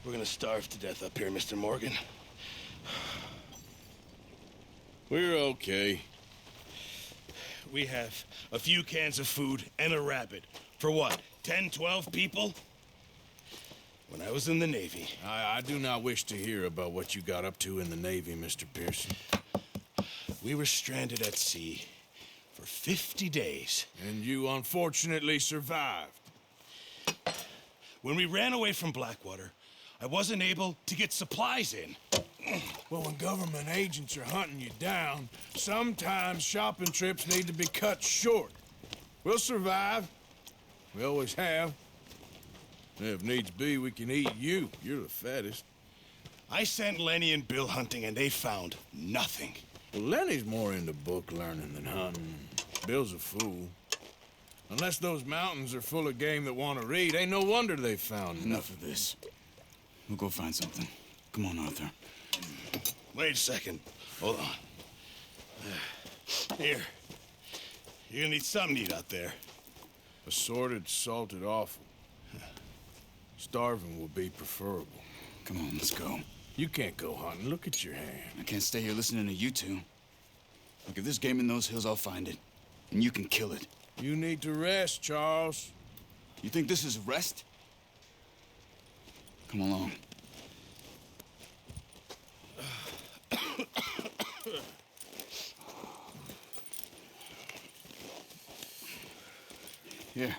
We're gonna starve to death up here, Mr. Morgan. We're okay. We have a few cans of food and a rabbit. For what, 10, 12 people? When I was in the Navy... I do not wish to hear about what you got up to in the Navy, Mr. Pearson. We were stranded at sea for 50 days. And you unfortunately survived. When we ran away from Blackwater, I wasn't able to get supplies in. Well, when government agents are hunting you down, sometimes shopping trips need to be cut short. We'll survive. We always have. If needs be, we can eat you. You're the fattest. I sent Lenny and Bill hunting, and they found nothing. Well, Lenny's more into book learning than hunting. Bill's a fool. Unless those mountains are full of game that want to read, ain't no wonder they found Enough of this. We'll go find something. Come on, Arthur. Wait a second. Hold on. Here. You're gonna need something to eat out there. Assorted, salted offal. Starving will be preferable. Come on, let's go. You can't go hunting. Look at your hand. I can't stay here listening to you two. Look, if there's game in those hills, I'll find it. And you can kill it. You need to rest, Charles. You think this is rest? Come along. Here,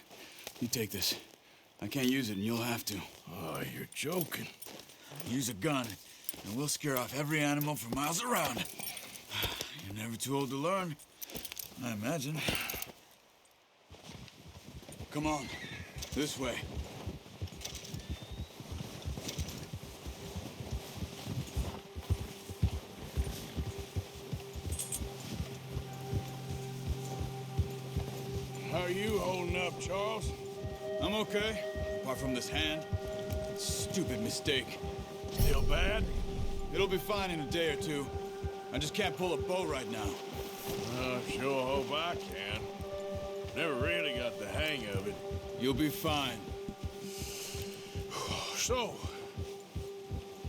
you take this. I can't use it, and you'll have to. Oh, you're joking. Use a gun, and we'll scare off every animal for miles around. You're never too old to learn, I imagine. Come on, this way. How are you holding up, Charles? I'm okay, apart from this hand. Stupid mistake. Still bad? It'll be fine in a day or two. I just can't pull a bow right now. Sure hope I can. Never really got the hang of it. You'll be fine. So,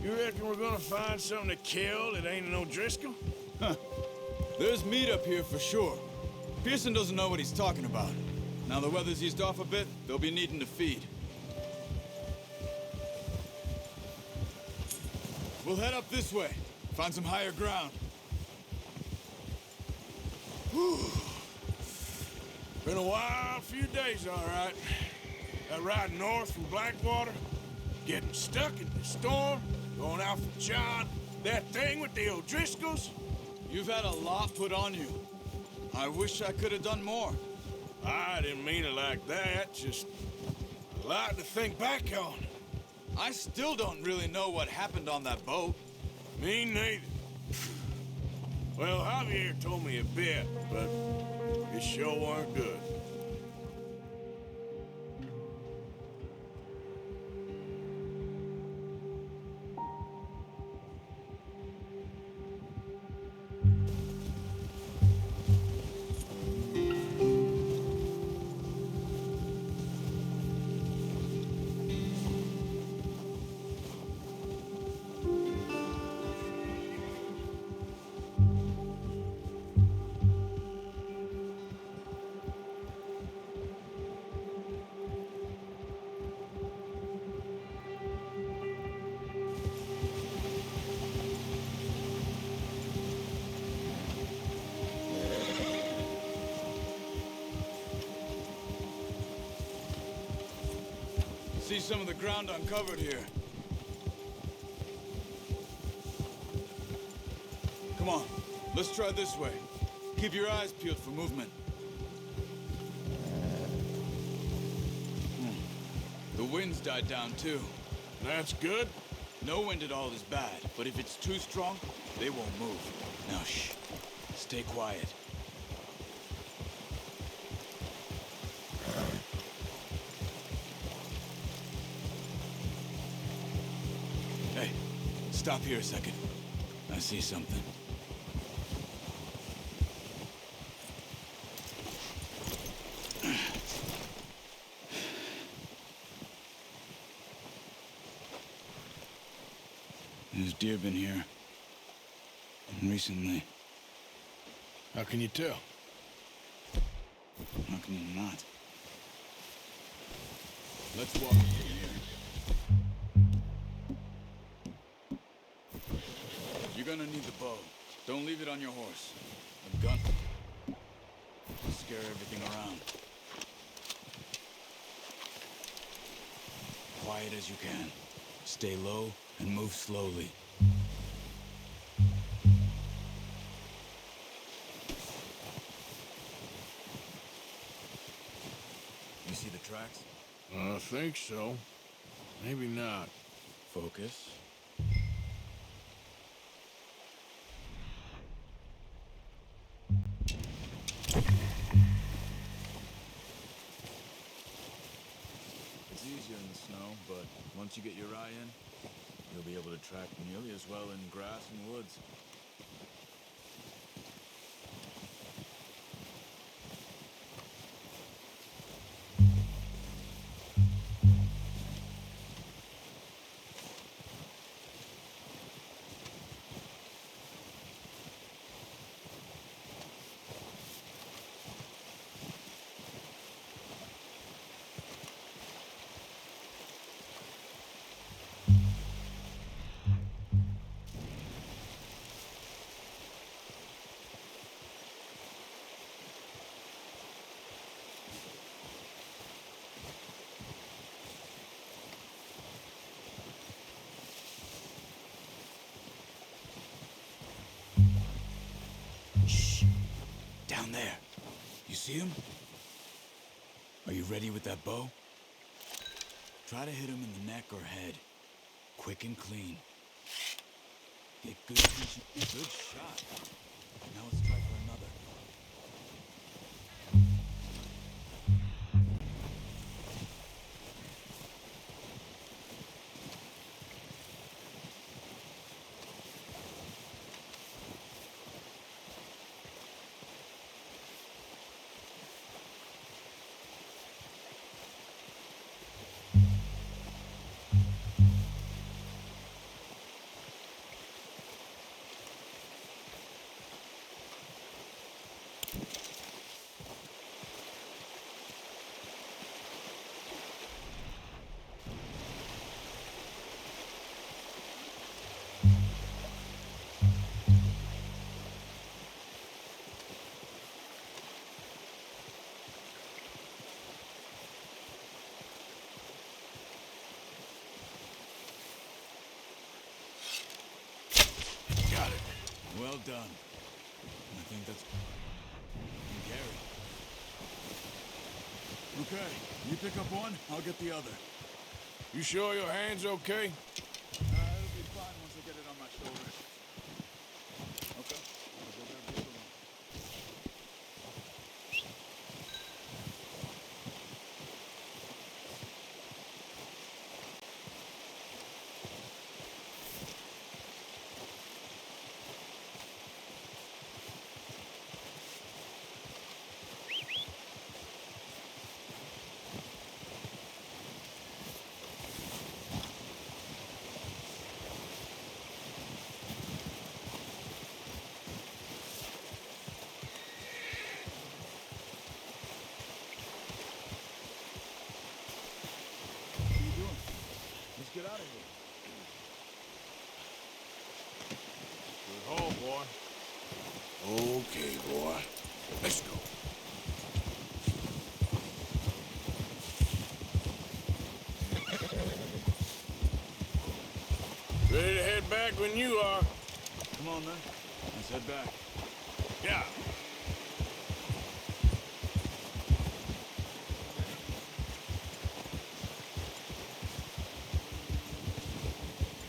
you reckon we're gonna find something to kill that ain't no Driscoll? Huh. There's meat up here for sure. Pearson doesn't know what he's talking about. Now the weather's eased off a bit, they'll be needing to feed. We'll head up this way. Find some higher ground. Whew. Been a wild few days, all right. That ride north from Blackwater, getting stuck in the storm, going out for John, that thing with the O'Driscolls. You've had a lot put on you. I wish I could have done more. I didn't mean it like that, just a lot to think back on. I still don't really know what happened on that boat. Me neither. Well, Javier told me a bit, but it sure weren't good. See some of the ground uncovered here. Come on, let's try this way. Keep your eyes peeled for movement. The wind's died down too. That's good. No wind at all is bad, but if it's too strong, they won't move. Now shh, stay quiet. Hey, stop here a second. I see something. There's deer been here. And recently. How can you tell? How can you not? Let's walk through here. You're gonna need the bow. Don't leave it on your horse. A gun. Scare everything around. Quiet as you can. Stay low and move slowly. You see the tracks? I think so. Maybe not. Focus. It's easier in the snow, but once you get your eye in, you'll be able to track nearly as well in grass and woods. Shh. Down there. You see him? Are you ready with that bow? Try to hit him in the neck or head. Quick and clean. Get good position. Good shot. Now let's try for another. Well done. I think that's... Gary. Okay, you pick up one, I'll get the other. You sure your hand's okay? It'll be fine once I get it on my shoulders. Okay, I'll go grab the other one. Let's get out of here. Good haul, boy. Okay, boy. Let's go. Ready to head back when you are. Come on, then. Let's head back. Yeah.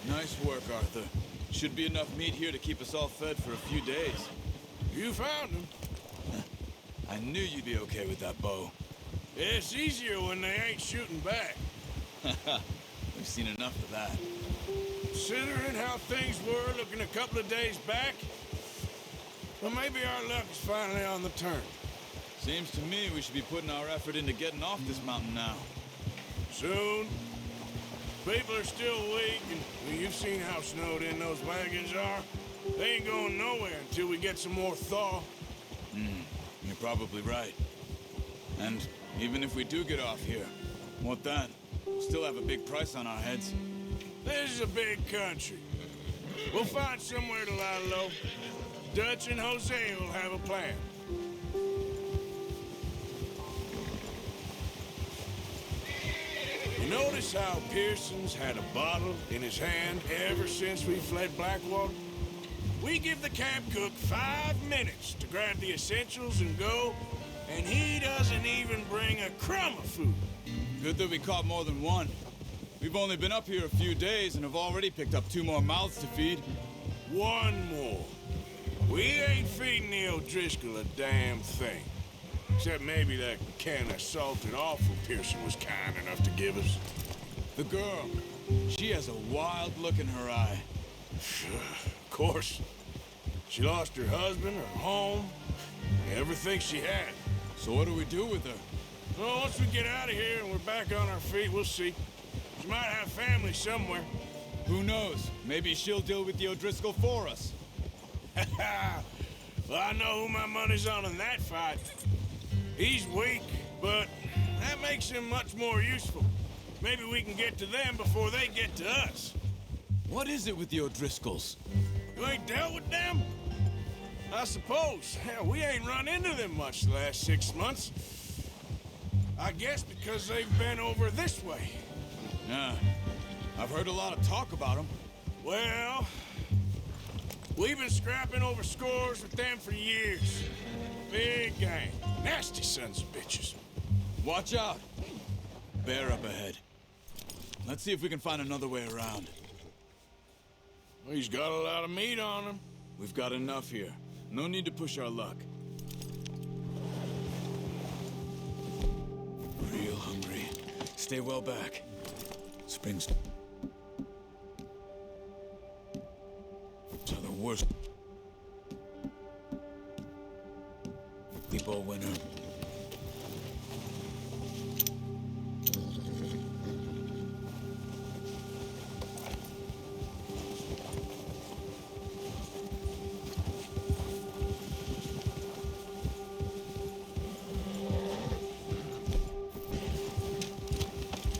Nice work, Arthur. Should be enough meat here to keep us all fed for a few days. You found him. I knew you'd be okay with that bow. It's easier when they ain't shooting back. We've seen enough of that. Considering how things were looking a couple of days back, well, maybe our luck is finally on the turn. Seems to me we should be putting our effort into getting off this mountain now. Soon. People are still weak, and well, you've seen how snowed in those wagons are. They ain't going nowhere until we get some more thaw. You're probably right. And even if we do get off here, what then? We'll still have a big price on our heads. This is a big country. We'll find somewhere to lie low. Dutch and Hosea will have a plan. You notice how Pearson's had a bottle in his hand ever since we fled Blackwater? We give the camp cook 5 minutes to grab the essentials and go, and he doesn't even bring a crumb of food. Good that we caught more than one. We've only been up here a few days and have already picked up 2 more mouths to feed. 1 more. We ain't feeding the O'Driscoll a damn thing. Except maybe that can of salted offal Pearson was kind enough to give us. The girl, she has a wild look in her eye. Of course. She lost her husband, her home, everything she had. So what do we do with her? Well, once we get out of here and we're back on our feet, we'll see. She might have family somewhere. Who knows? Maybe she'll deal with the O'Driscoll for us. Well, I know who my money's on in that fight. He's weak, but that makes him much more useful. Maybe we can get to them before they get to us. What is it with the O'Driscolls? You ain't dealt with them? I suppose. Hell, we ain't run into them much the last 6 months. I guess because they've been over this way. Yeah, I've heard a lot of talk about them. Well, we've been scrapping over scores with them for years. Big gang. Nasty sons of bitches. Watch out. Bear up ahead. Let's see if we can find another way around. Well, he's got a lot of meat on him. We've got enough here. No need to push our luck. Real hungry. Stay well back. Springs are the worst. Depot winner.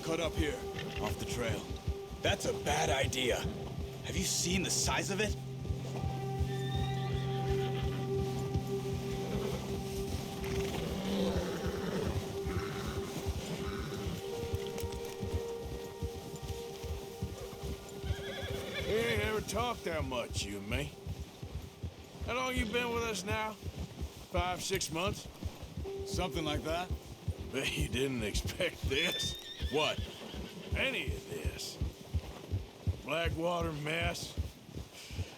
Cut up here, off the trail. That's a bad idea. Have you seen the size of it? We ain't ever talked that much, you and me. How long you been with us now? 5, 6 months? Something like that? Bet you didn't expect this. What? Any of this. Blackwater mess.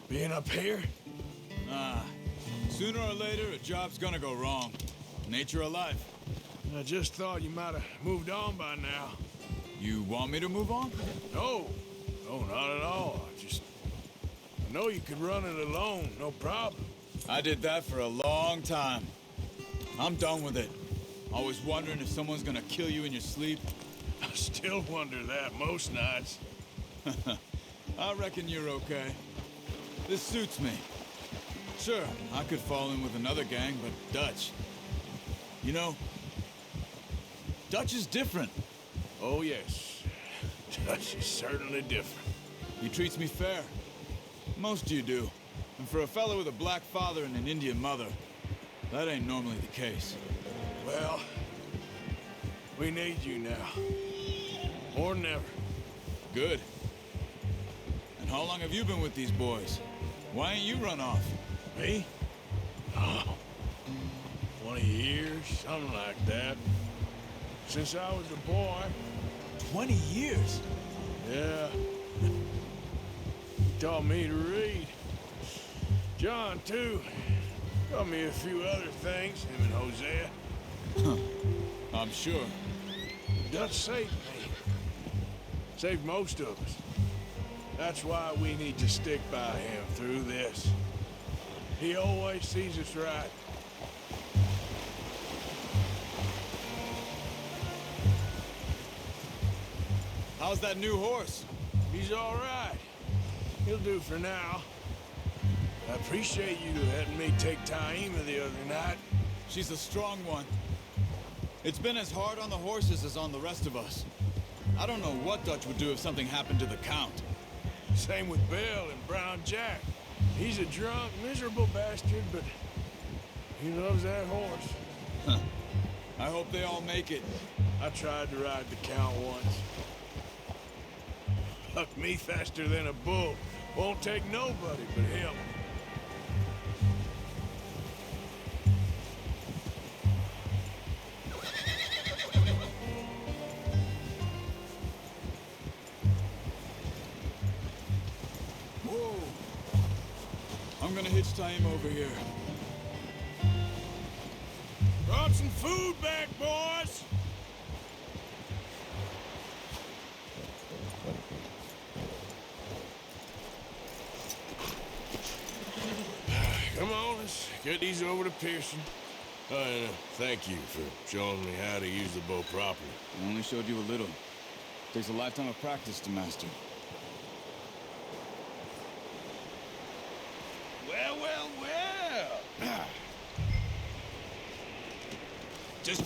Being up here? Sooner or later, a job's gonna go wrong. Nature of life. I just thought you might have moved on by now. You want me to move on? No. No, not at all. I know you could run it alone, no problem. I did that for a long time. I'm done with it. Always wondering if someone's gonna kill you in your sleep. I still wonder that most nights. I reckon you're okay. This suits me. Sure, I could fall in with another gang, but Dutch. You know, Dutch is different. Oh, yes. Dutch is certainly different. He treats me fair. Most you do. And for a fellow with a black father and an Indian mother, that ain't normally the case. Well, we need you now. More than ever. Good. And how long have you been with these boys? Why ain't you run off? Me? Oh, 20 years, something like that. Since I was a boy. 20 years? Yeah. He taught me to read. John, too. Taught me a few other things, him and Hosea. I'm sure. Dutch saved me. Saved most of us. That's why we need to stick by him through this. He always sees us right. How's that new horse? He's all right. He'll do for now. I appreciate you letting me take Taima the other night. She's a strong one. It's been as hard on the horses as on the rest of us. I don't know what Dutch would do if something happened to the Count. Same with Bill and Brown Jack. He's a drunk, miserable bastard, but he loves that horse. I hope they all make it. I tried to ride the Count once. Hucked me faster than a bull. Won't take nobody but him. Whoa! I'm gonna hitch Taima over here. Brought some food back, boys! Come on, let's get these over to Pearson. Thank you for showing me how to use the bow properly. I only showed you a little. Takes a lifetime of practice to master. Well, well, well. Just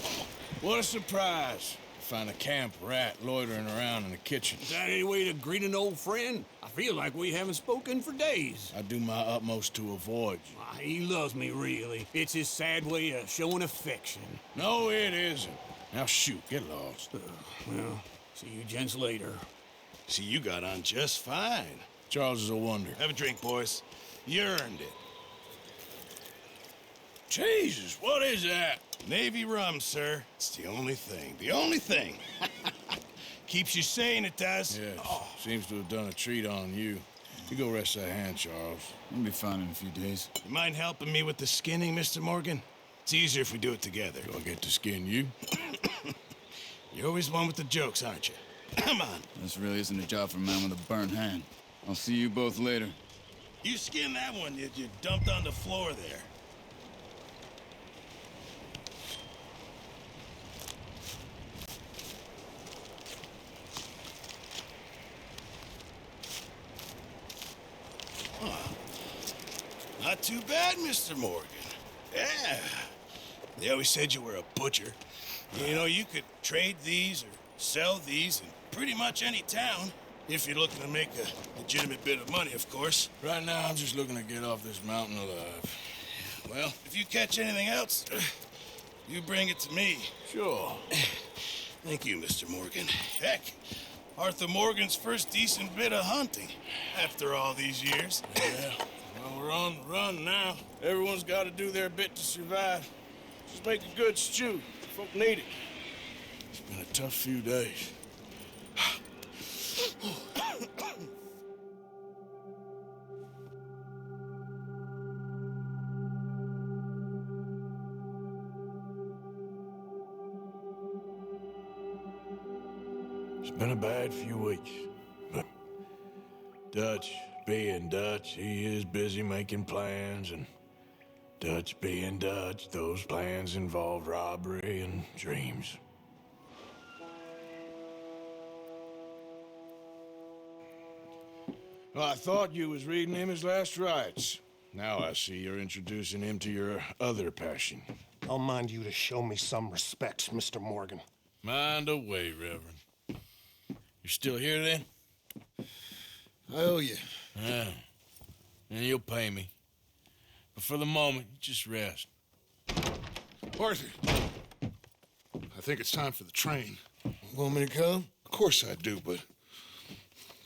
What a surprise. Find a camp rat loitering around in the kitchen. Is that any way to greet an old friend? I feel like we haven't spoken for days. I do my utmost to avoid you. He loves me, really. It's his sad way of showing affection. No, it isn't. Now shoot, get lost. Well, see you gents later. see, you got on just fine. Charles is a wonder. Have a drink, boys. You earned it. Jesus, what is that? Navy rum, sir. It's the only thing. The only thing. Keeps you sane, it does. Yes, seems to have done a treat on you. You go rest that hand, Charles. I'll be fine in a few days. You mind helping me with the skinning, Mr. Morgan? It's easier if we do it together. Do I get to skin you? You're always one with the jokes, aren't you? Come on. This really isn't a job for a man with a burnt hand. I'll see you both later. You skin that one that you dumped on the floor there. Not too bad, Mr. Morgan. Yeah. They always said you were a butcher. You know, you could trade these or sell these in pretty much any town. If you're looking to make a legitimate bit of money, of course. Right now, I'm just looking to get off this mountain alive. Well, if you catch anything else, you bring it to me. Sure. Thank you, Mr. Morgan. Heck, Arthur Morgan's first decent bit of hunting after all these years. Yeah. Well, we're on the run now. Everyone's got to do their bit to survive. Just make a good stew. Folk need it. It's been a tough few days. It's been a bad few weeks, but Dutch being Dutch, he is busy making plans, and Dutch being Dutch, those plans involve robbery and dreams. Well, I thought you was reading him his last rites. Now I see you're introducing him to your other passion. I'll mind you to show me some respect, Mr. Morgan. Mind away, Reverend. You still here, then? I owe you. Yeah. And you'll pay me. But for the moment, just rest. Arthur, I think it's time for the train. Want me to come? Of course I do, but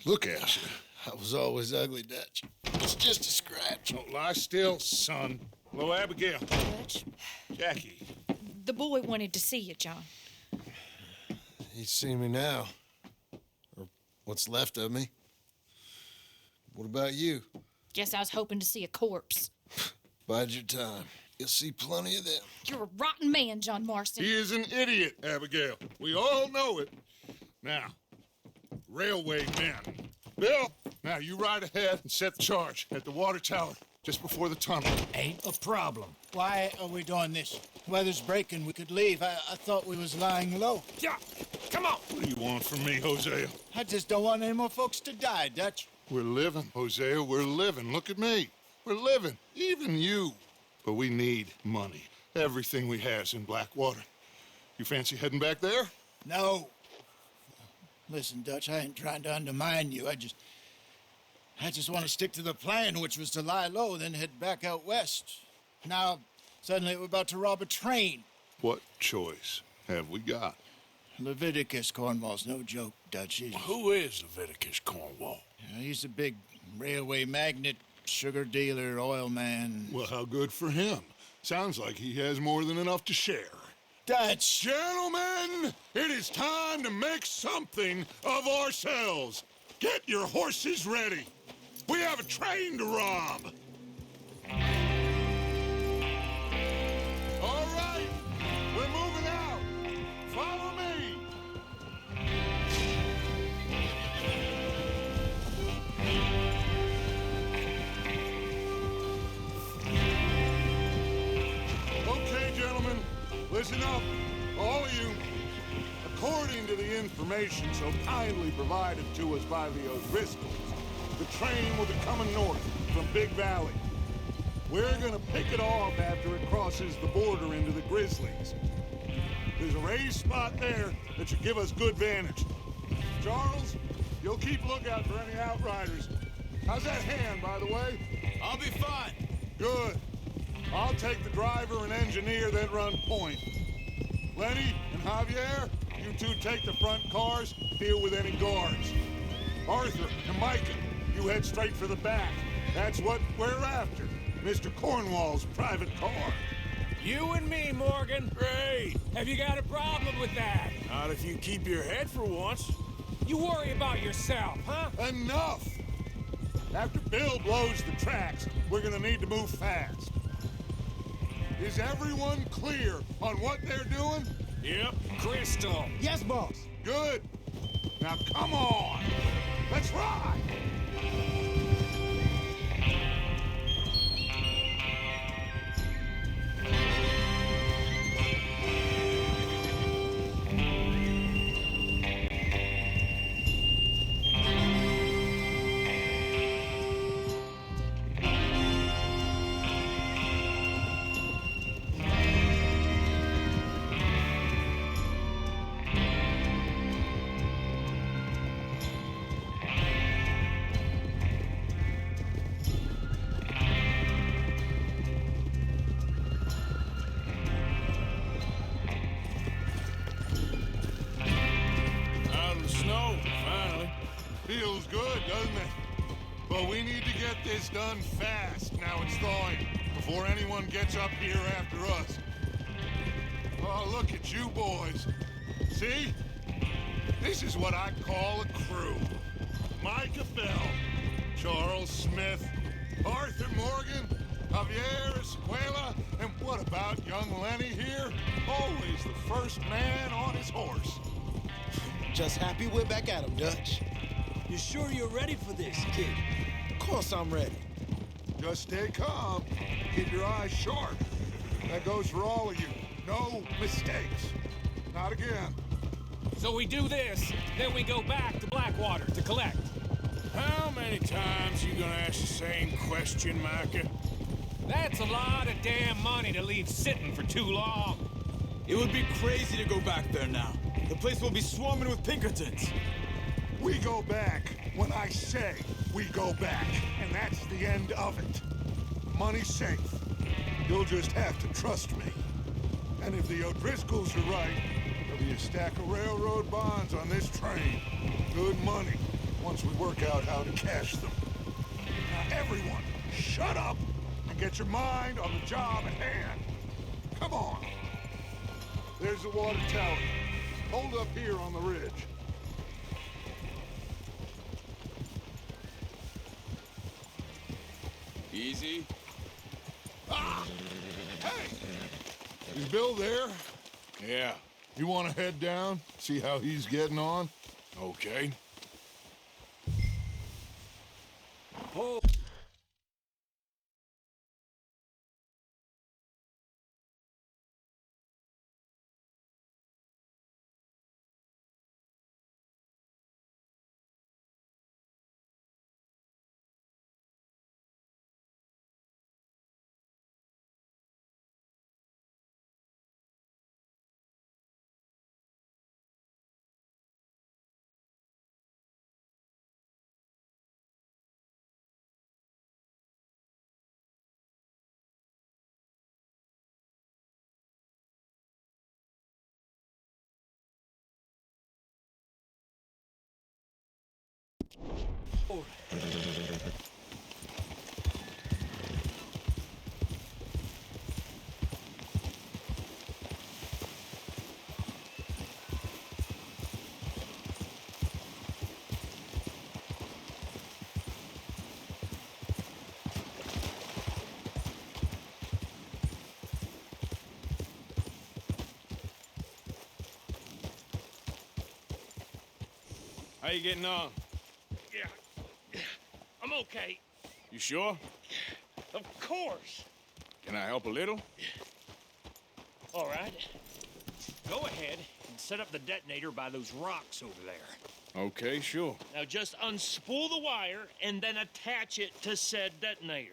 look at you. I was always ugly, Dutch. It's just a scratch. Don't lie still, son. Hello, Abigail. Dutch, Jackie. the boy wanted to see you, John. He's seen me now. Or what's left of me. What about you? Guess I was hoping to see a corpse. Bide your time. You'll see plenty of them. You're a rotten man, John Marston. He is an idiot, Abigail. We all know it. Now, railway men. Bill, now you ride ahead and set the charge at the water tower just before the tunnel. Ain't a problem. Why are we doing this? Weather's breaking. We could leave. I thought we was lying low. Yeah, Come on! What do you want from me, Hosea? I just don't want any more folks to die, Dutch. We're living, Hosea, we're living. Look at me. We're living, even you. But we need money. Everything we has in Blackwater. You fancy heading back there? No. Listen, Dutch, I ain't trying to undermine you. I just want to stick to the plan, which was to lie low, then head back out west. Now, suddenly we're about to rob a train. What choice have we got? Leviticus Cornwall's no joke, Dutch. Who is Leviticus Cornwall? He's a big railway magnate, sugar dealer, oil man. Well, how good for him. Sounds like he has more than enough to share. Dutch! Gentlemen, it is time to make something of ourselves. Get your horses ready. We have a train to rob. All right, we're moving out. Follow me. Okay, gentlemen, listen up, all of you. According to the information so kindly provided to us by the O'Driscolls, the train will be coming north from Big Valley. We're gonna pick it off after it crosses the border into the Grizzlies. There's a raised spot there that should give us good vantage. Charles, you'll keep lookout for any outriders. How's that hand, by the way? I'll be fine. Good. I'll take the driver and engineer that run point. Lenny and Javier, you two take the front cars, deal with any guards. Arthur and Micah, you head straight for the back. That's what we're after. Mr. Cornwall's private car. You and me, Morgan. Great. Have you got a problem with that? Not if you keep your head for once. You worry about yourself, huh? Enough! After Bill blows the tracks, we're gonna need to move fast. Is everyone clear on what they're doing? Yep. Crystal. Yes, boss. Good. Now come on. Let's ride. Out of the snow, finally. Feels good, doesn't it? But we need to get this done fast now it's thawing, before anyone gets up here after us. Oh, look at you boys. See? This is what I call a crew. Micah Bell, Charles Smith, Arthur Morgan, Javier Escuela, and what about young Lenny here? Always the first man on his horse. Just happy we're back at him, Dutch. You sure you're ready for this, kid? Of course I'm ready. Just stay calm. Keep your eyes sharp. That goes for all of you. No mistakes. Not again. So we do this, then we go back to Blackwater to collect. How many times you gonna ask the same question, Micah? That's a lot of damn money to leave sitting for too long. It would be crazy to go back there now. The place will be swarming with Pinkertons. We go back when I say we go back, and that's the end of it. Money's safe. You'll just have to trust me. And if the O'Driscolls are right, there'll be a stack of railroad bonds on this train. Good money, once we work out how to cash them. Now everyone, shut up and get your mind on the job at hand. Come on. There's the water tower. Hold up here on the ridge. Easy. Ah! Hey! Is Bill there? Yeah. You want to head down, see how he's getting on? Okay. Oh. How you getting on? Yeah, I'm okay. You sure? Of course. Can I help a little? All right. Go ahead and set up the detonator by those rocks over there. Okay, sure. Now just unspool the wire and then attach it to said detonator.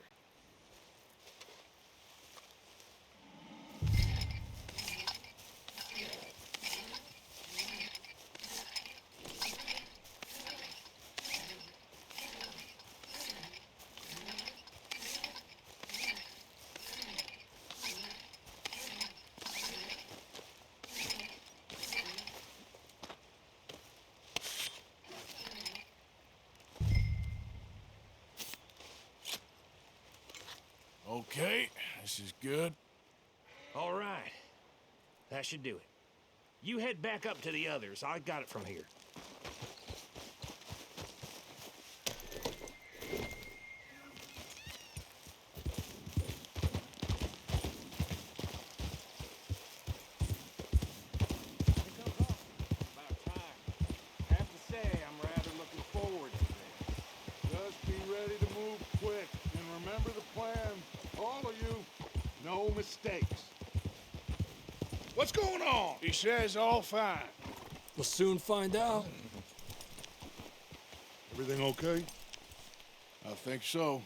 Okay, this is good. All right. That should do it. You head back up to the others. I got it from here. Just be ready to move quick. And remember the plan. All of you, no mistakes. What's going on? He says all fine. We'll soon find out. Everything okay? I think so.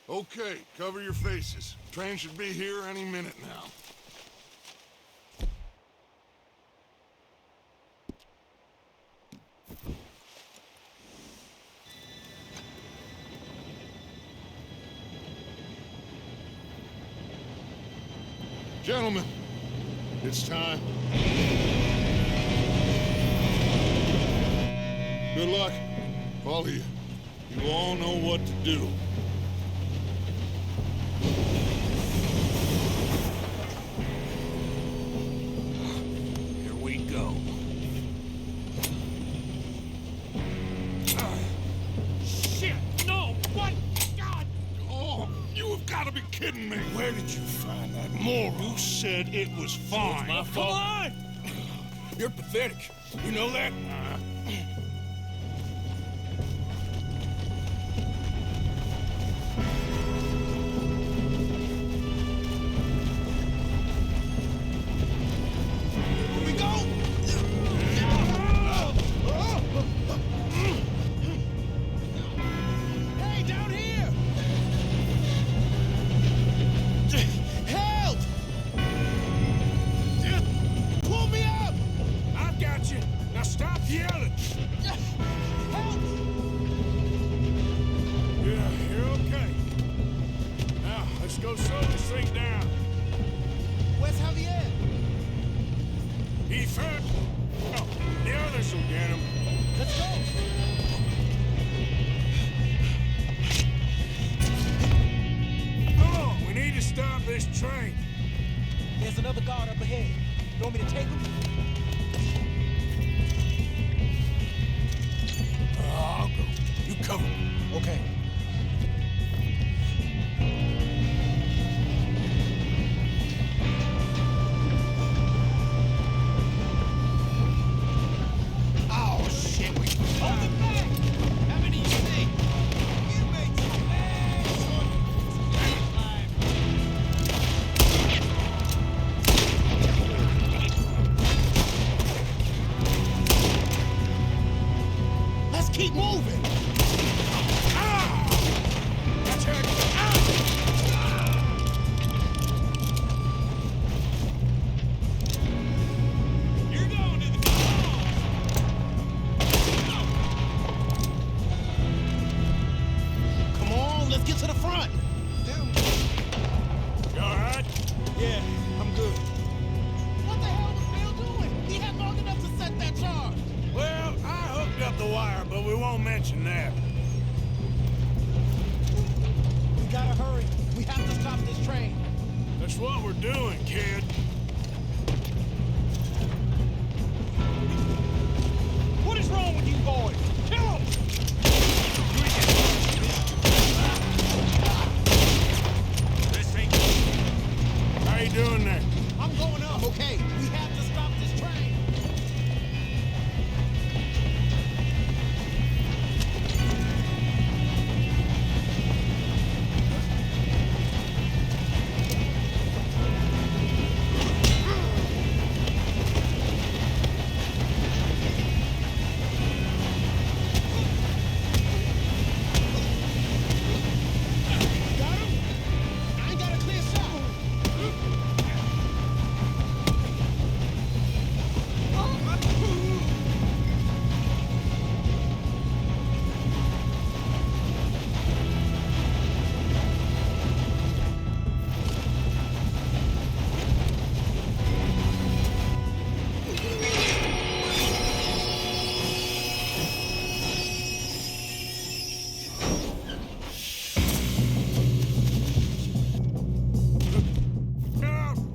Okay, cover your faces. Train should be here any minute now. Gentlemen, it's time. Good luck, all of you. You all know what to do. Here we go. Shit! No! What? God! Oh, you have got to be kidding me. Where did you find that moron? You said it was fine. My fault. Come on! You're pathetic. You know that? Here we go! Hey, down here! Help! Pull me up! I've got you. Now stop yelling. Help! Yeah, you're okay. Now, let's go slow this thing down. Where's Javier? He first. Oh, the others will get him. Let's go! Come on, we need to stop this train. There's another guard up ahead. You want me to take him? I'll go. You cover me. Okay. Oh, shit. Hold it back! How many you think? You make some Let's keep moving! That's it. You're going to the claws! Come on, let's get to the front! You all right? Yeah, I'm good. What the hell was Bill doing? He had long enough to set that charge. Well, I hooked up the wire, but we won't mention that. have to stop this train. That's what we're doing, kid. What is wrong with you boys? Kill them! This ain't... How you doing there? I'm going up. Okay, we have to stop this train. Got him? I ain't got a clear shot.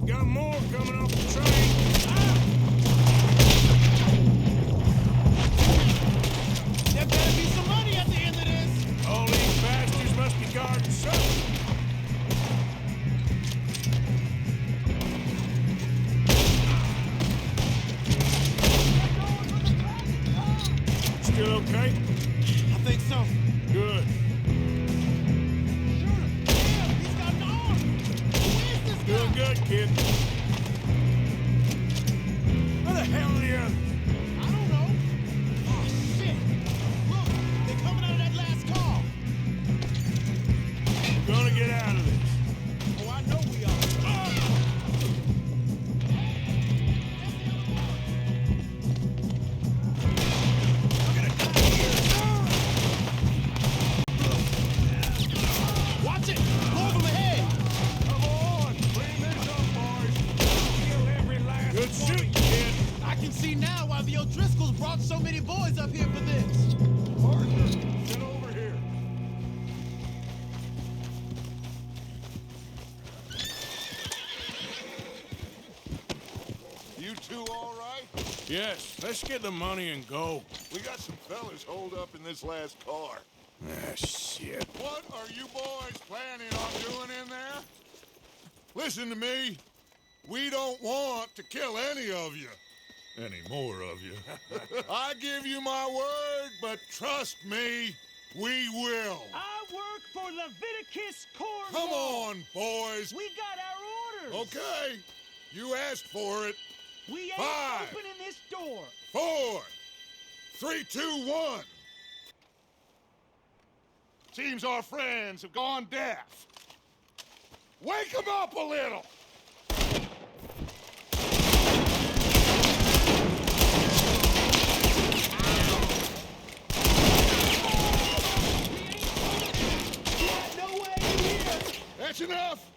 Got more coming off the train. There better be some money at the end of this. All these bastards must be guarding something. Still okay? I think so. Good. Shoot him. Damn, he's got an arm. Who is this Doing guy? good, kid. Where the hell are the others? I don't know. Oh, shit. Look, they're coming out of that last car. We're gonna get out of this. Oh, I know we are. Watch it! Go over my head! Come on, clean this up, boys. Kill every last good shooting, kid. I can see now why the O'Driscolls brought so many boys up here for this. Partner, get over here. You two all right? Yes, let's get the money and go. We got some fellas holed up in this last car. Ah, shit. What are you boys planning on doing in there? Listen to me. We don't want to kill any of you. Any more of you. I give you my word, but trust me, we will. I work for Leviticus Corps. Come on, boys. We got our orders. Okay. You asked for it. We ain't 5, opening this door. 4, 3, 2, 1. Seems our friends have gone deaf. Wake them up a little. That's enough.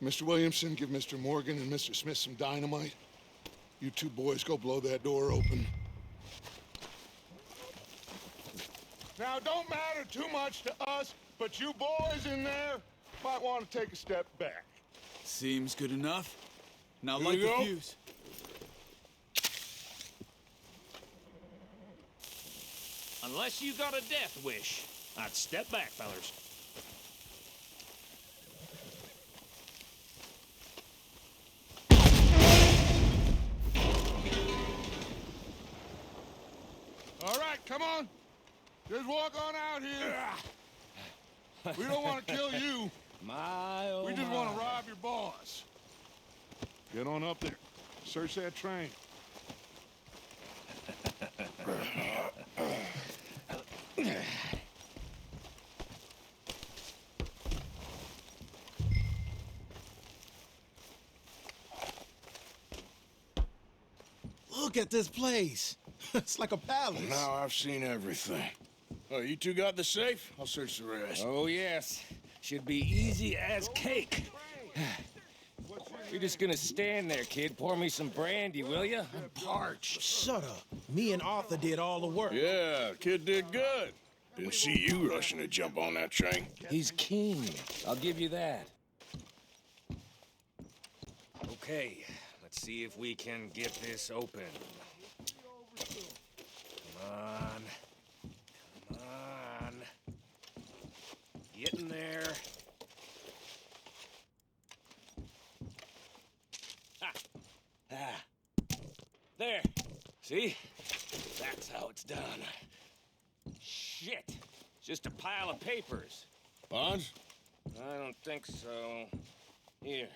Mr. Williamson, give Mr. Morgan and Mr. Smith some dynamite. You two boys go blow that door open. Now, don't matter too much to us, but you boys in there might want to take a step back. Seems good enough. Now Here light we the go. fuse. Unless you got a death wish, I'd step back, fellers. All right, come on. Just walk on out here. We don't want to kill you. My, oh We just my. want to rob your boss. Get on up there. Search that train. Look at this place. It's like a palace. Now I've seen everything. Oh, you two got the safe? I'll search the rest. Oh, yes. Should be easy as cake. You're just gonna stand there, kid. Pour me some brandy, will you? I'm parched. Shut up. Me and Arthur did all the work. Yeah, kid did good. Didn't see you rushing to jump on that train. He's keen. I'll give you that. Okay, let's see if we can get this open. Come on. Come on. Get in there. There. See? That's how it's done. Shit. Just a pile of papers. Bonds? I don't think so. Here.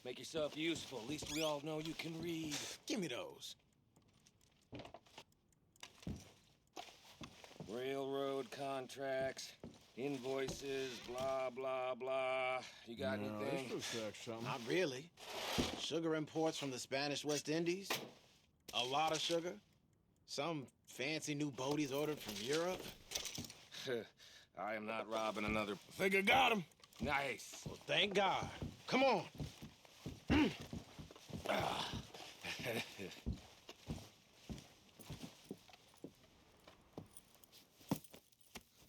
Make yourself useful. At least we all know you can read. Give me those. Railroad contracts, invoices, blah, blah, blah. You got anything? This looks like something. Not really. Sugar imports from the Spanish West Indies. A lot of sugar. Some fancy new boaties ordered from Europe. I am not robbing another... I think I got him. Nice. Well, thank God. Come on.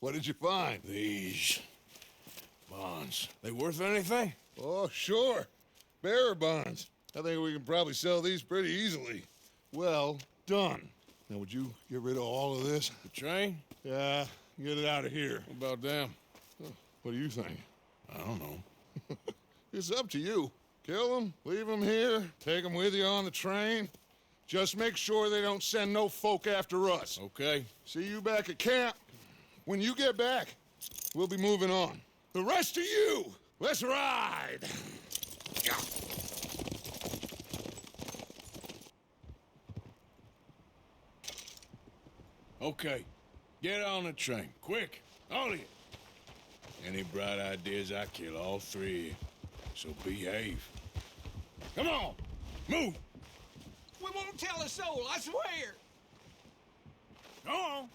What did you find? These bonds. They worth anything? Oh, sure. Bearer bonds. I think we can probably sell these pretty easily. Well done. Now, would you get rid of all of this? The train? Yeah, get it out of here. What about them? What do you think? I don't know. It's up to you. Kill them, leave them here, take them with you on the train. Just make sure they don't send no folk after us. Okay. See you back at camp. When you get back, we'll be moving on. The rest of you, let's ride! Okay. Get on the train. Quick. All of you. Any bright ideas, I kill all three of you. So behave. Come on! Move! We won't tell a soul, I swear! Go on!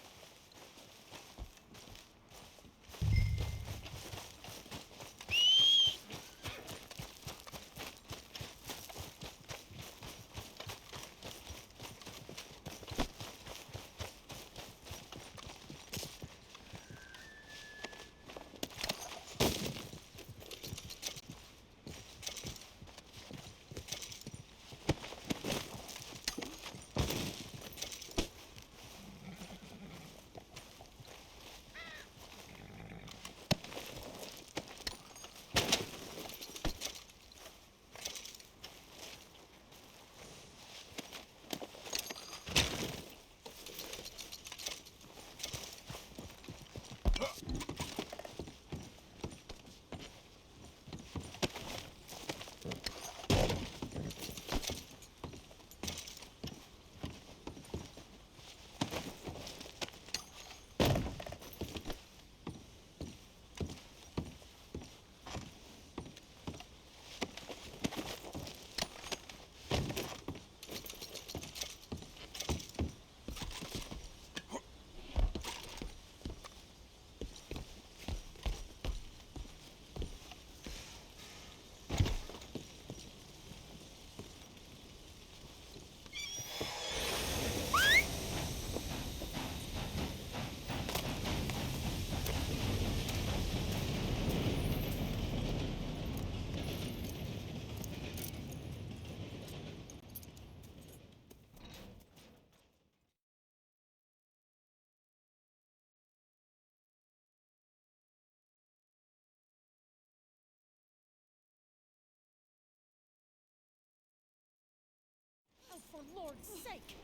Oh, for Lord's sake,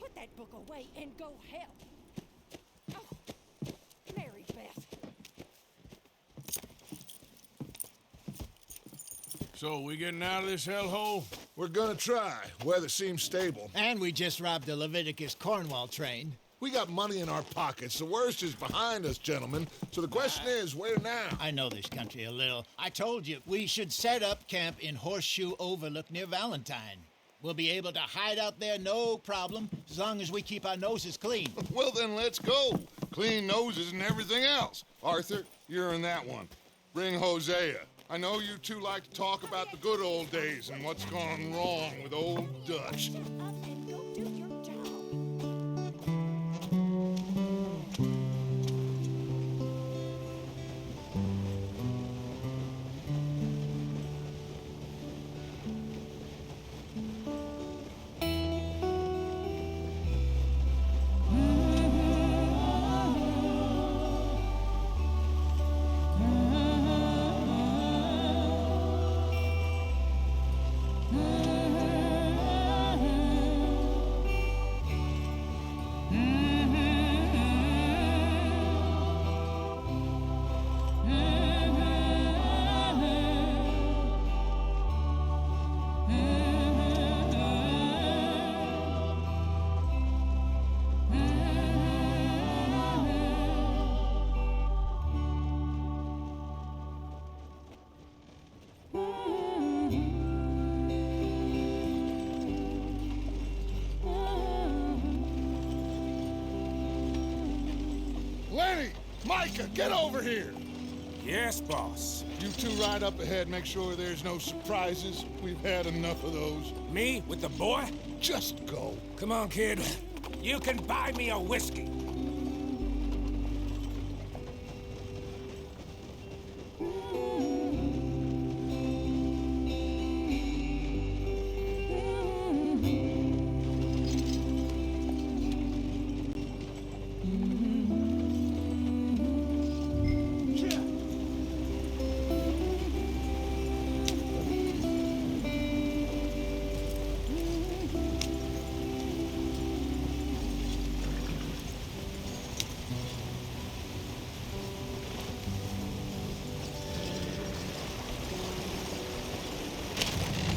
put that book away and go help. Oh, Mary Beth. So, we getting out of this hellhole? We're gonna try. Weather seems stable. And we just robbed the Leviticus Cornwall train. We got money in our pockets. The worst is behind us, gentlemen. So the question is, where now? I know this country a little. I told you, we should set up camp in Horseshoe Overlook near Valentine. We'll be able to hide out there, no problem, as long as we keep our noses clean. Well, then let's go. Clean noses and everything else. Arthur, you're in that one. Bring Hosea. I know you two like to talk about the good old days and what's gone wrong with old Dutch. Micah, get over here! Yes, boss. You two ride up ahead, make sure there's no surprises. We've had enough of those. Me with the boy? Just go. Come on, kid. You can buy me a whiskey.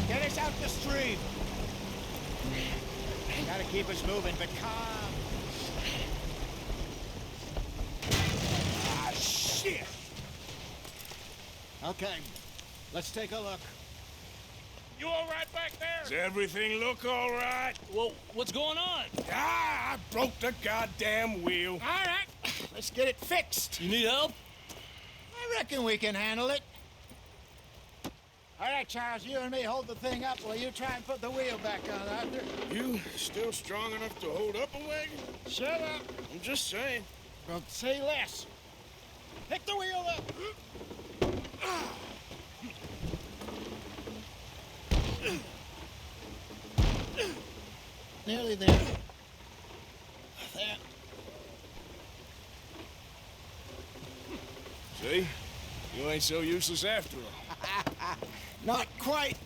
Get us out the stream. Gotta keep us moving, but calm. Ah, shit! Okay, let's take a look. You all right back there? Does everything look all right? Well, what's going on? Ah, I broke the goddamn wheel. All right, let's get it fixed. You need help? I reckon we can handle it. All right, Charles, you and me hold the thing up while you try and put the wheel back on, Arthur. You still strong enough to hold up a wagon? Shut up. I'm just saying. Don't say less. Pick the wheel up. Nearly there. There. See? You ain't so useless after all. Not quite.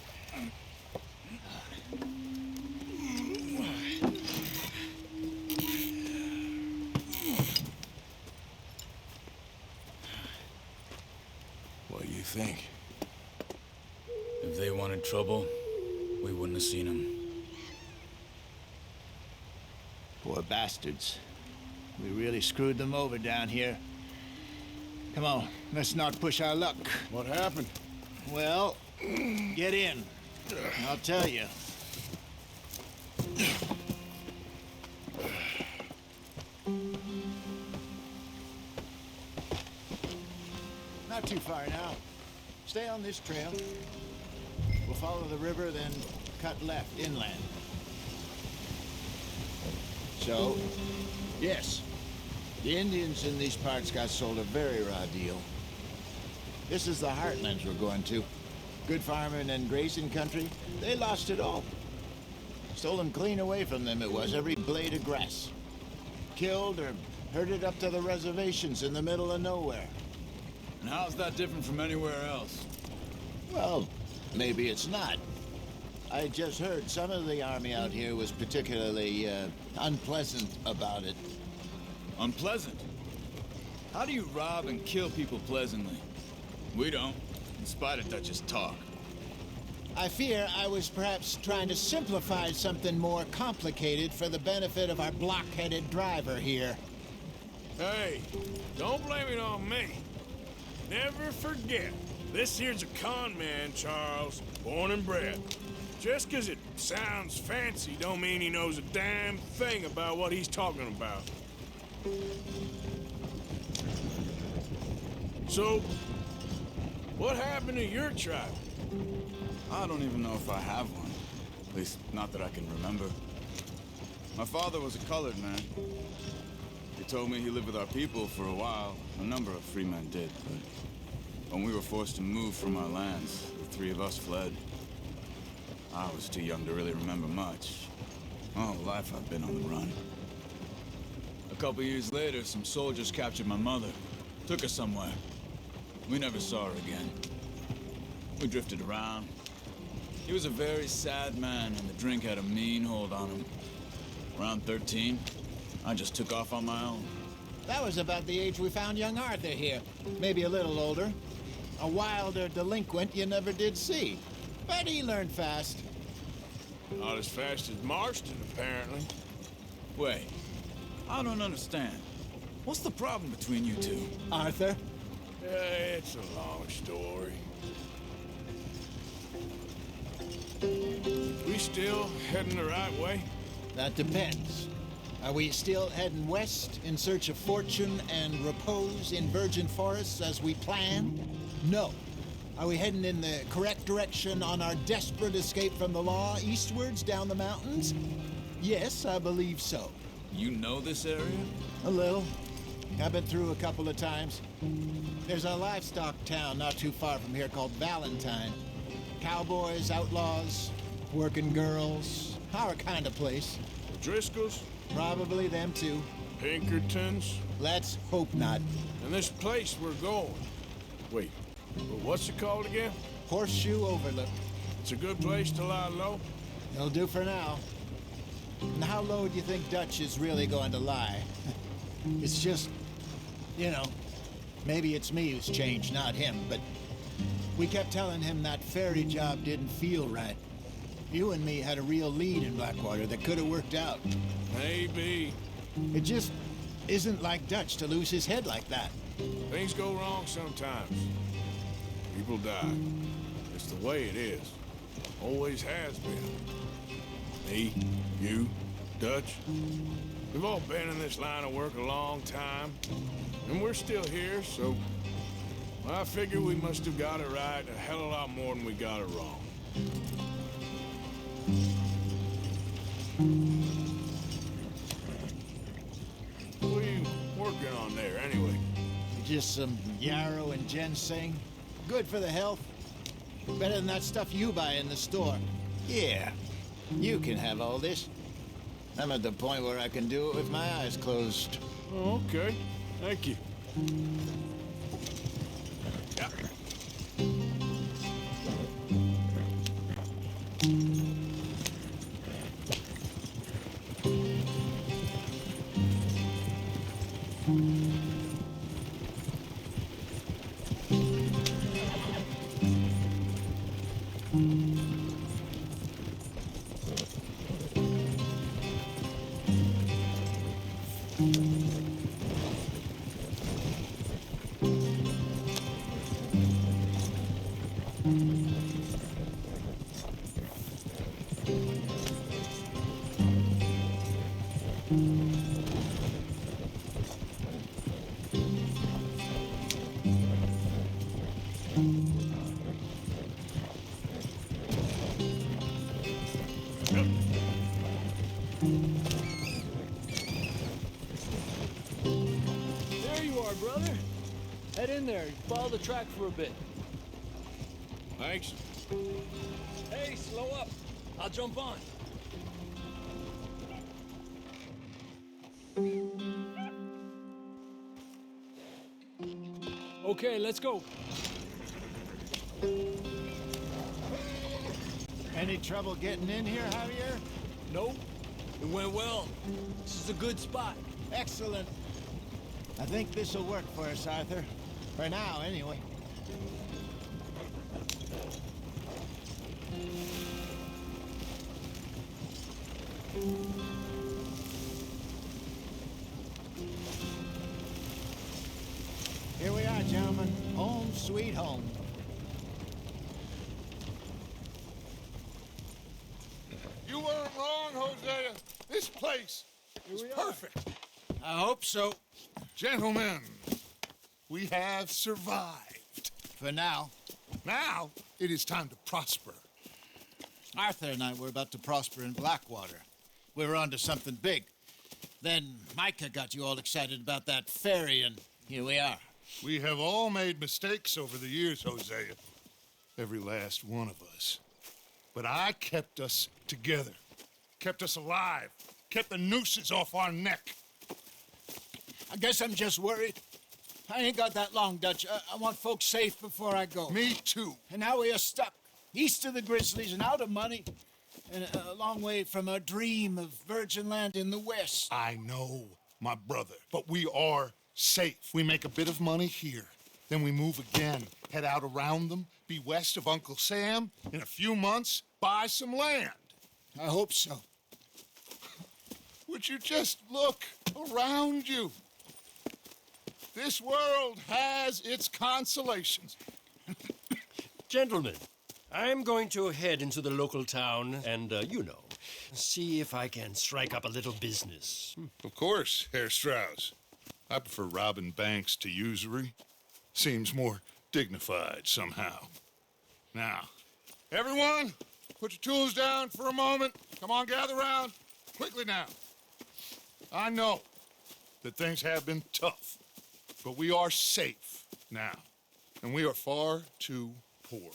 What do you think? If they wanted trouble, we wouldn't have seen them. Poor bastards. We really screwed them over down here. Come on, let's not push our luck. What happened? Well, get in. I'll tell you. Not too far now. Stay on this trail. We'll follow the river, then cut left inland. So, yes, the Indians in these parts got sold a very raw deal. This is the heartlands we're going to. Good farming and grazing country, they lost it all. Stolen clean away from them it was, every blade of grass. Killed or herded up to the reservations in the middle of nowhere. And how's that different from anywhere else? Well, maybe it's not. I just heard some of the army out here was particularly unpleasant about it. Unpleasant? How do you rob and kill people pleasantly? We don't, in spite of Dutch's talk. I fear I was perhaps trying to simplify something more complicated for the benefit of our block-headed driver here. Hey, don't blame it on me. Never forget, this here's a con man, Charles, born and bred. Just 'cause it sounds fancy don't mean he knows a damn thing about what he's talking about. So, what happened to your tribe? I don't even know if I have one. At least, not that I can remember. My father was a colored man. He told me he lived with our people for a while. A number of free men did, but when we were forced to move from our lands, the three of us fled. I was too young to really remember much. My whole life I've been on the run. A couple years later, some soldiers captured my mother. Took her somewhere. We never saw her again. We drifted around. He was a very sad man, and the drink had a mean hold on him. Around 13, I just took off on my own. That was about the age we found young Arthur here. Maybe a little older. A wilder delinquent you never did see. But he learned fast. Not as fast as Marston, apparently. Wait, I don't understand. What's the problem between you two? Arthur? It's a long story. We still heading the right way? That depends. Are we still heading west in search of fortune and repose in virgin forests as we planned? No. Are we heading in the correct direction on our desperate escape from the law eastwards down the mountains? Yes, I believe so. You know this area? A little. I've been through a couple of times. There's a livestock town not too far from here called Valentine. Cowboys, outlaws, working girls, our kind of place. Driscolls? Probably them too. Pinkertons? Let's hope not. And this place we're going. Wait, but what's it called again? Horseshoe Overlook. It's a good place to lie low? It'll do for now. And how low do you think Dutch is really going to lie? It's just, you know, maybe it's me who's changed, not him, but we kept telling him that ferry job didn't feel right. You and me had a real lead in Blackwater that could have worked out. Maybe. It just isn't like Dutch to lose his head like that. Things go wrong sometimes. People die. It's the way it is. Always has been. Me, you, Dutch. We've all been in this line of work a long time. And we're still here, so I figure we must have got it right a hell of a lot more than we got it wrong. What are you working on there, anyway? Just some yarrow and ginseng. Good for the health. Better than that stuff you buy in the store. Yeah, you can have all this. I'm at the point where I can do it with my eyes closed. Oh, okay. Thank you. Yeah. There you are, brother. Head in there. Follow the track for a bit. Thanks. Hey, slow up. I'll jump on. Okay, let's go. Any trouble getting in here, Javier? Nope. It went well. This is a good spot. Excellent. I think this'll work for us, Arthur. For now, anyway. Here we are, gentlemen. Home sweet home. You weren't wrong, Hosea. This place is perfect. I hope so. Gentlemen, we have survived. For now. Now, it is time to prosper. Arthur and I were about to prosper in Blackwater. We were onto something big. Then Micah got you all excited about that ferry, and here we are. We have all made mistakes over the years, Hosea. Every last one of us. But I kept us together. Kept us alive. Kept the nooses off our neck. I guess I'm just worried. I ain't got that long, Dutch. I want folks safe before I go. Me too. And now we are stuck east of the Grizzlies and out of money. And a long way from our dream of virgin land in the west. I know, my brother. But we are safe. We make a bit of money here. Then we move again. Head out around them. Be west of Uncle Sam. In a few months, buy some land. I hope so. Would you just look around you? This world has its consolations. Gentlemen, I'm going to head into the local town and, see if I can strike up a little business. Of course, Herr Strauss. I prefer robbing banks to usury. Seems more dignified somehow. Now, everyone, put your tools down for a moment. Come on, gather round. Quickly now. I know that things have been tough, but we are safe now, and we are far too poor.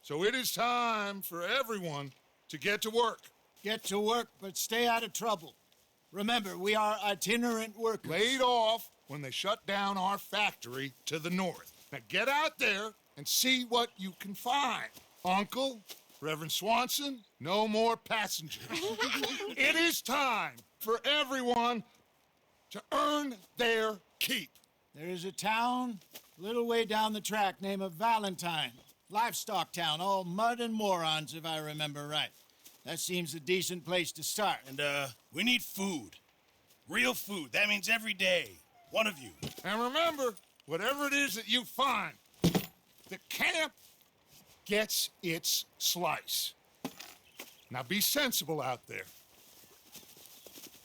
So it is time for everyone to get to work. Get to work, but stay out of trouble. Remember, we are itinerant workers. Laid off when they shut down our factory to the north. Now get out there and see what you can find. Uncle, Reverend Swanson, no more passengers. It is time for everyone to earn their keep. There is a town a little way down the track named Valentine. Livestock town, all mud and morons, if I remember right. That seems a decent place to start. And, we need food. Real food. That means every day. One of you. And remember, whatever it is that you find, the camp gets its slice. Now be sensible out there.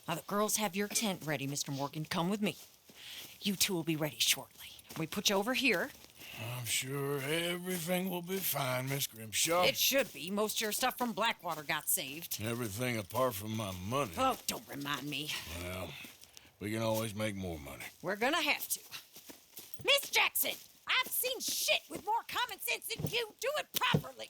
Now, the girls have your tent ready, Mr. Morgan. Come with me. You two will be ready shortly. We put you over here. I'm sure everything will be fine, Miss Grimshaw. It should be. Most of your stuff from Blackwater got saved. Everything apart from my money. Oh, don't remind me. Well, we can always make more money. We're gonna have to. Miss Jackson, I've seen shit with more common sense than you. Do it properly.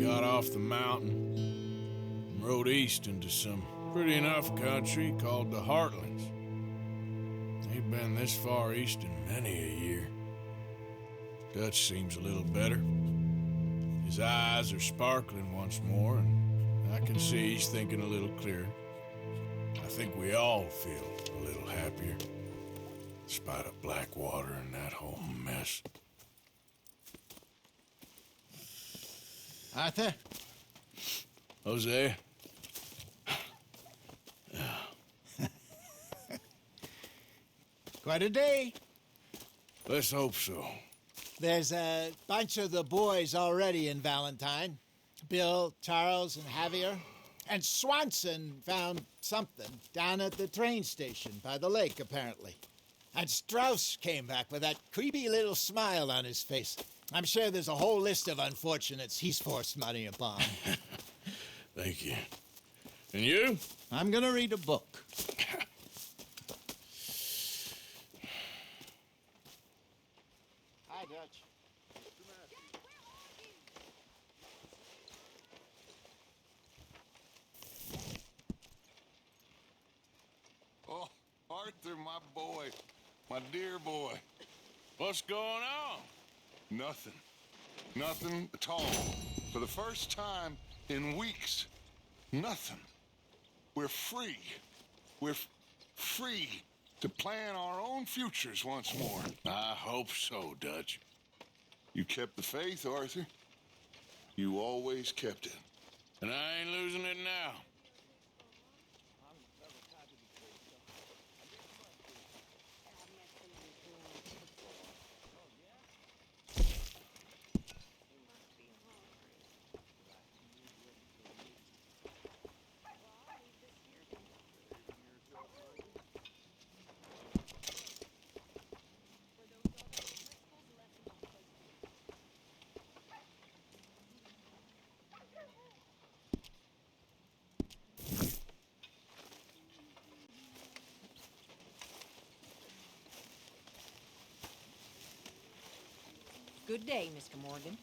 Got off the mountain and rode east into some pretty enough country called the Heartlands. Ain't been this far east in many a year. Dutch seems a little better. His eyes are sparkling once more, and I can see he's thinking a little clearer. I think we all feel a little happier, in spite of Blackwater and that whole mess. Arthur? Jose? Quite a day. Let's hope so. There's a bunch of the boys already in Valentine. Bill, Charles, and Javier. And Swanson found something down at the train station by the lake, apparently. And Strauss came back with that creepy little smile on his face. I'm sure there's a whole list of unfortunates he's forced money upon. Thank you. And you? I'm gonna read a book. Hi, Dutch. Oh, Arthur, my boy. My dear boy. What's going on? Nothing. Nothing at all. For the first time in weeks, nothing. We're free. We're free to plan our own futures once more. I hope so, Dutch. You kept the faith, Arthur. You always kept it. And I ain't losing it now. Good day, Mr. Morgan.